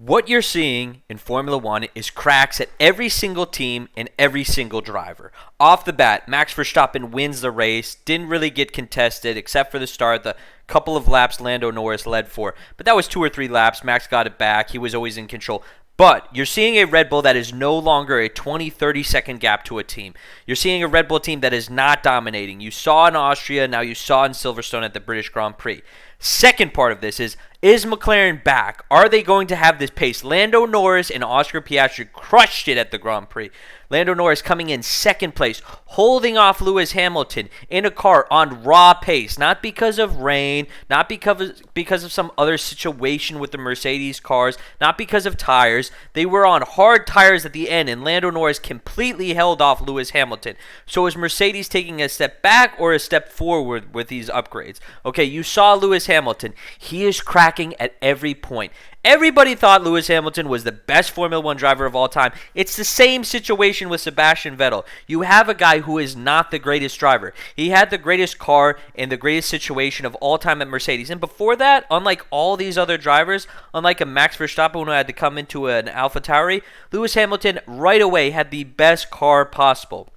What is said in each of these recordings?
What you're seeing in Formula One is cracks at every single team and every single driver. Off the bat, Max Verstappen wins the race, didn't really get contested except for the start, the couple of laps Lando Norris led for. But that was 2 or 3 laps. Max got it back. He was always in control. But you're seeing a Red Bull that is no longer a 20, 30-second gap to a team. You're seeing a Red Bull team that is not dominating. You saw in Austria, now you saw in Silverstone at the British Grand Prix. Second part of this is McLaren back? Are they going to have this pace? Lando Norris and Oscar Piastri crushed it at the Grand Prix. Lando Norris coming in second place, holding off Lewis Hamilton in a car on raw pace, not because of rain, not because of some other situation with the Mercedes cars, not because of tires. They were on hard tires at the end, and Lando Norris completely held off Lewis Hamilton. So is Mercedes taking a step back or a step forward with these upgrades? Okay, you saw Lewis Hamilton. He is cracking at every point. Everybody thought Lewis Hamilton was the best Formula One driver of all time. It's the same situation with Sebastian Vettel. You have a guy who is not the greatest driver. He had the greatest car and the greatest situation of all time at Mercedes. And before that, unlike all these other drivers, unlike a Max Verstappen who had to come into an AlphaTauri, Lewis Hamilton right away had the best car possible.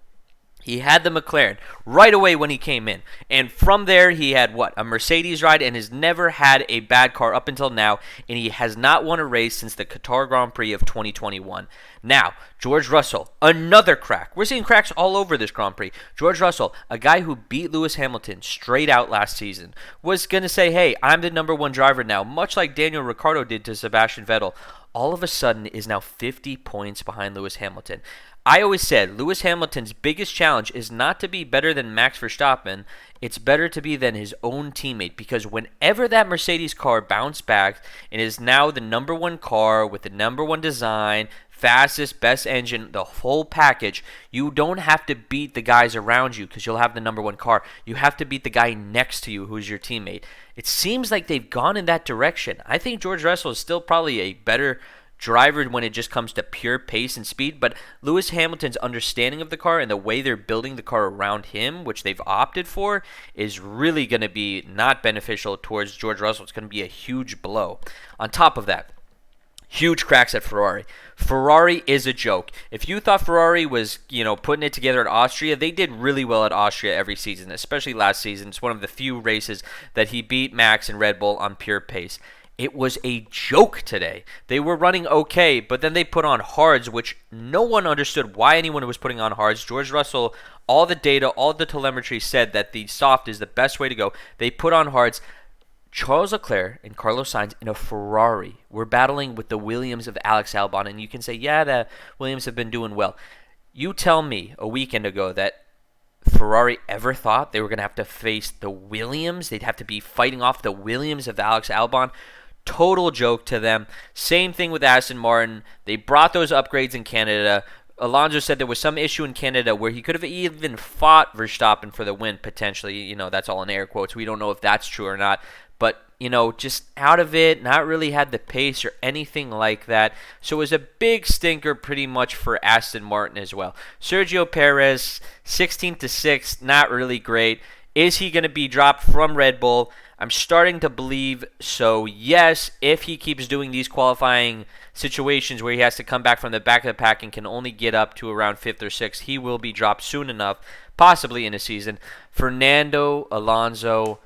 He had the McLaren right away when he came in. And from there, he had, a Mercedes ride and has never had a bad car up until now. And he has not won a race since the Qatar Grand Prix of 2021. Now, George Russell, another crack. We're seeing cracks all over this Grand Prix. George Russell, a guy who beat Lewis Hamilton straight out last season, was going to say, hey, I'm the number one driver now, much like Daniel Ricciardo did to Sebastian Vettel. All of a sudden is now 50 points behind Lewis Hamilton. I always said Lewis Hamilton's biggest challenge is not to be better than Max Verstappen. It's better to be than his own teammate, because whenever that Mercedes car bounced back and is now the number one car with the number one design, fastest, best engine, the whole package, you don't have to beat the guys around you because you'll have the number one car. You have to beat the guy next to you who's your teammate. It seems like they've gone in that direction. I think George Russell is still probably a better driver when it just comes to pure pace and speed, but Lewis Hamilton's understanding of the car and the way they're building the car around him, which they've opted for, is really going to be not beneficial towards George Russell. It's going to be a huge blow. On top of that, huge cracks at Ferrari. Ferrari is a joke. If you thought Ferrari was, putting it together at Austria, they did really well at Austria every season, especially last season. It's one of the few races that he beat Max and Red Bull on pure pace. It was a joke today. They were running okay, but then they put on hards, which no one understood why anyone was putting on hards. George Russell, all the data, all the telemetry said that the soft is the best way to go. They put on hards. Charles Leclerc and Carlos Sainz in a Ferrari were battling with the Williams of Alex Albon, and you can say, yeah, the Williams have been doing well. You tell me a weekend ago that Ferrari ever thought they were going to have to face the Williams? They'd have to be fighting off the Williams of Alex Albon? Total joke to them. Same thing with Aston Martin. They brought those upgrades in Canada. Alonso said there was some issue in Canada where he could have even fought Verstappen for the win, potentially. That's all in air quotes. We don't know if that's true or not. But, just out of it, not really had the pace or anything like that. So it was a big stinker pretty much for Aston Martin as well. Sergio Perez, 16th to 6th, not really great. Is he going to be dropped from Red Bull? I'm starting to believe so, yes, if he keeps doing these qualifying situations where he has to come back from the back of the pack and can only get up to around 5th or 6th, he will be dropped soon enough, possibly in a season. Fernando Alonso,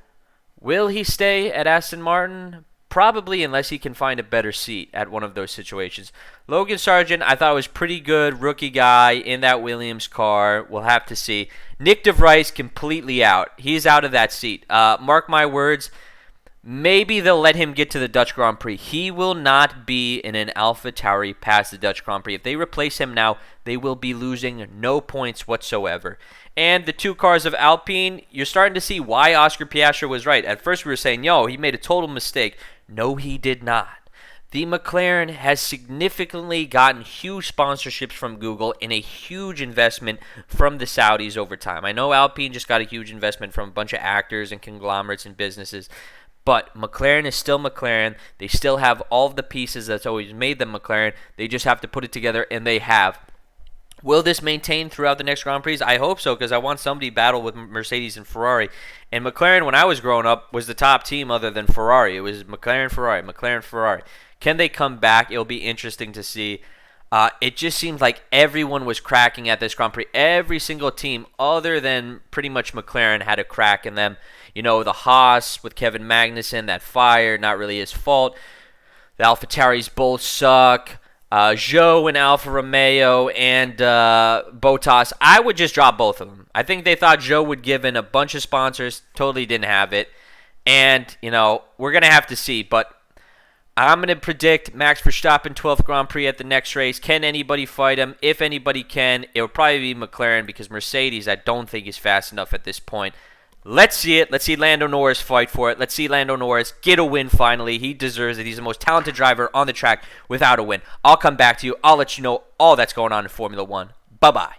will he stay at Aston Martin? Probably, unless he can find a better seat at one of those situations. Logan Sargent, I thought was pretty good, rookie guy in that Williams car. We'll have to see. Nick DeVries completely out. He's out of that seat. Mark my words, maybe they'll let him get to the Dutch Grand Prix. He will not be in an AlphaTauri past the Dutch Grand Prix. If they replace him now, they will be losing no points whatsoever. And the two cars of Alpine, you're starting to see why Oscar Piastri was right. At first we were saying, he made a total mistake. No, he did not. The McLaren has significantly gotten huge sponsorships from Google and a huge investment from the Saudis over time. I know Alpine just got a huge investment from a bunch of actors and conglomerates and businesses, but McLaren is still McLaren. They still have all of the pieces that's always made them McLaren. They just have to put it together, and they have. Will this maintain throughout the next Grand Prix? I hope so, because I want somebody to battle with Mercedes and Ferrari. And McLaren, when I was growing up, was the top team other than Ferrari. It was McLaren, Ferrari, McLaren, Ferrari. Can they come back? It'll be interesting to see. It just seems like everyone was cracking at this Grand Prix. Every single team, other than pretty much McLaren, had a crack in them. You know, the Haas with Kevin Magnussen, that fire, not really his fault. The AlphaTauris both suck. Zhou and Alfa Romeo and Bottas, I would just drop both of them. I think they thought Zhou would give in a bunch of sponsors. Totally didn't have it. And, you know, we're going to have to see. But I'm going to predict Max Verstappen 12th Grand Prix at the next race. Can anybody fight him? If anybody can, it will probably be McLaren because Mercedes I don't think is fast enough at this point. Let's see it. Let's see Lando Norris fight for it. Let's see Lando Norris get a win finally. He deserves it. He's the most talented driver on the track without a win. I'll come back to you. I'll let you know all that's going on in Formula 1. Bye-bye.